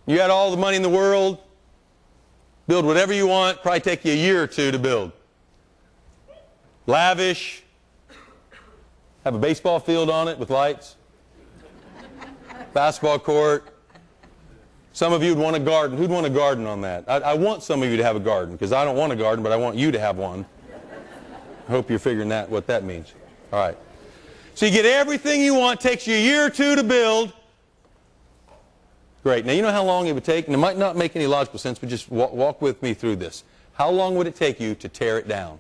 You got all the money in the world, build whatever you want, probably take you a year or two to build. Lavish, have a baseball field on it with lights, basketball court. Some of you would want a garden. Who'd want a garden on that? I want some of you to have a garden, because I don't want a garden, but I want you to have one. I hope you're figuring that what that means. All right. So you get everything you want, takes you a year or two to build. Great. Now you know how long it would take, and it might not make any logical sense, but just walk with me through this. How long would it take you to tear it down?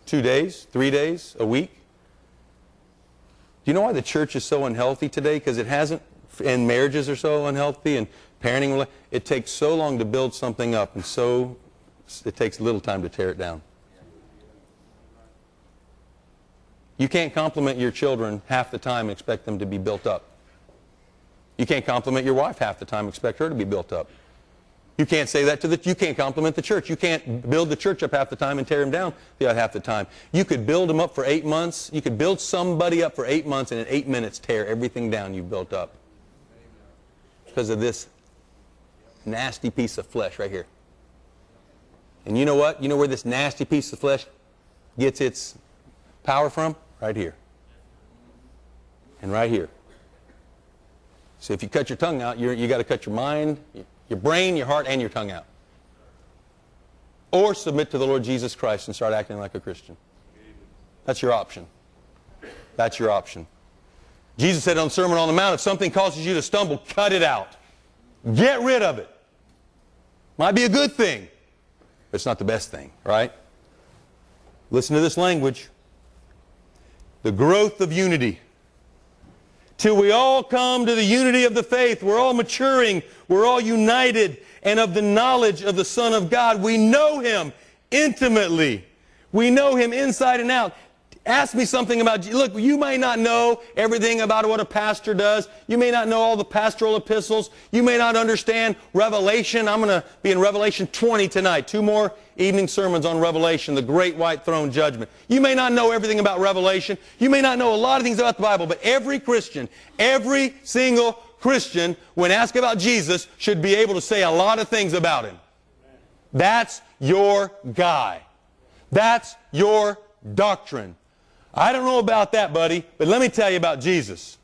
2 days? 3 days? A week? Do you know why the church is so unhealthy today? Because it hasn't, and marriages are so unhealthy, and parenting, it takes so long to build something up, and so it takes little time to tear it down. You can't compliment your children half the time and expect them to be built up. You can't compliment your wife half the time and expect her to be built up. You can't say that you can't compliment the church. You can't build the church up half the time and tear them down the other half the time. You could build them up for 8 months. You could build somebody up for 8 months and in 8 minutes tear everything down you've built up. Because of this nasty piece of flesh right here. And you know what? You know where this nasty piece of flesh gets its power from? Right here. And right here. So if you cut your tongue out, you got to cut your mind, your brain, your heart, and your tongue out. Or submit to the Lord Jesus Christ and start acting like a Christian. That's your option. That's your option. Jesus said on the Sermon on the Mount, if something causes you to stumble, cut it out. Get rid of it. Might be a good thing, but it's not the best thing, right? Listen to this language. The growth of unity. Till we all come to the unity of the faith. We're all maturing. We're all united. And of the knowledge of the Son of God. We know Him intimately. We know Him inside and out. Ask me something about, look, you may not know everything about what a pastor does. You may not know all the pastoral epistles. You may not understand Revelation. I'm going to be in Revelation 20 tonight. 2 more evening sermons on Revelation, the great white throne judgment. You may not know everything about Revelation. You may not know a lot of things about the Bible, but every Christian, every single Christian, when asked about Jesus, should be able to say a lot of things about Him. That's your guy. That's your doctrine. I don't know about that, buddy, but let me tell you about Jesus.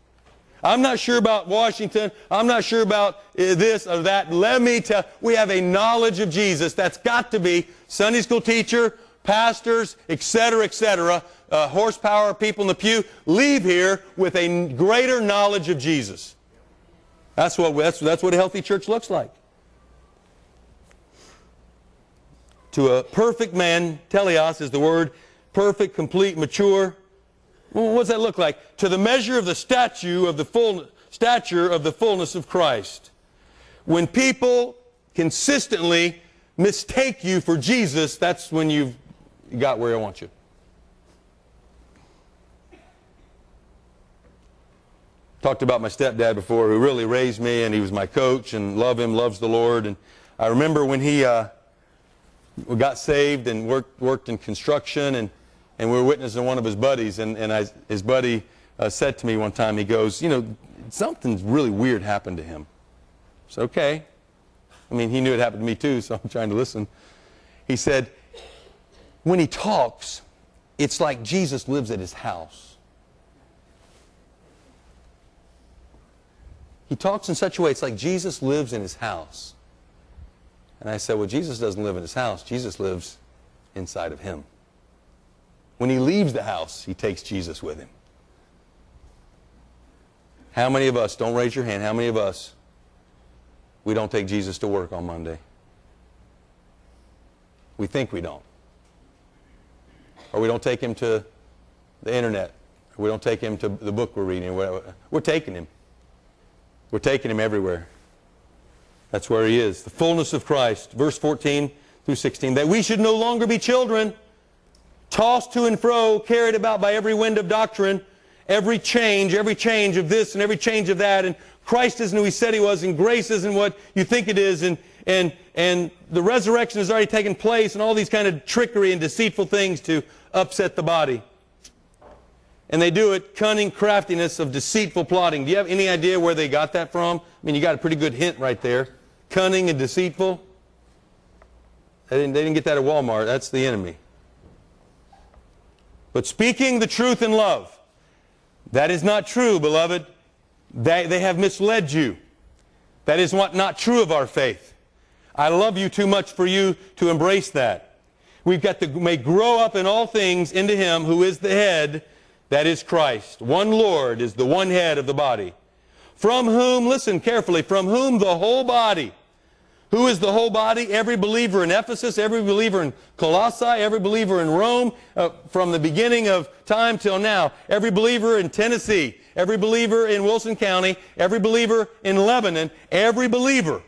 I'm not sure about Washington. I'm not sure about this or that. Let me tell you, we have a knowledge of Jesus that's got to be Sunday school teacher, pastors, etc., horsepower people in the pew, leave here with a greater knowledge of Jesus. That's what a healthy church looks like. To a perfect man, teleos is the word, perfect, complete, mature. Well, what does that look like? To the measure of the stature of the fullness of Christ. When people consistently mistake you for Jesus, that's when you've got where I want you. Talked about my stepdad before, who really raised me, and he was my coach, and love him, loves the Lord. And I remember when he got saved and worked in construction, and we were witnessing one of his buddies, and his buddy said to me one time, he goes, you know, something's really weird happened to him. I said, okay. I mean, he knew it happened to me too, so I'm trying to listen. He said, when he talks, it's like Jesus lives at his house. He talks in such a way, it's like Jesus lives in his house. And I said, well, Jesus doesn't live in his house. Jesus lives inside of him. When he leaves the house, he takes Jesus with him. How many of us, don't raise your hand, how many of us, we don't take Jesus to work on Monday? We think we don't. Or we don't take him to the internet. Or we don't take him to the book we're reading. Or whatever. We're taking him. We're taking him everywhere. That's where he is. The fullness of Christ. Verse 14 through 16. That we should no longer be children, tossed to and fro, carried about by every wind of doctrine, every change of this and every change of that, and Christ isn't who He said He was, and grace isn't what you think it is, and the resurrection has already taken place, and all these kind of trickery and deceitful things to upset the body. And they do it cunning craftiness of deceitful plotting. Do you have any idea where they got that from? I mean, you got a pretty good hint right there. Cunning and deceitful. They didn't get that at Walmart. That's the enemy. But speaking the truth in love, that is not true, beloved. They have misled you. That is not true of our faith. I love you too much for you to embrace that. We've got to may grow up in all things into Him who is the head, that is Christ. One Lord is the one head of the body. From whom, listen carefully, from whom the whole body. Who is the whole body? Every believer in Ephesus, every believer in Colossae, every believer in Rome, from the beginning of time till now. Every believer in Tennessee, every believer in Wilson County, every believer in Lebanon, every believer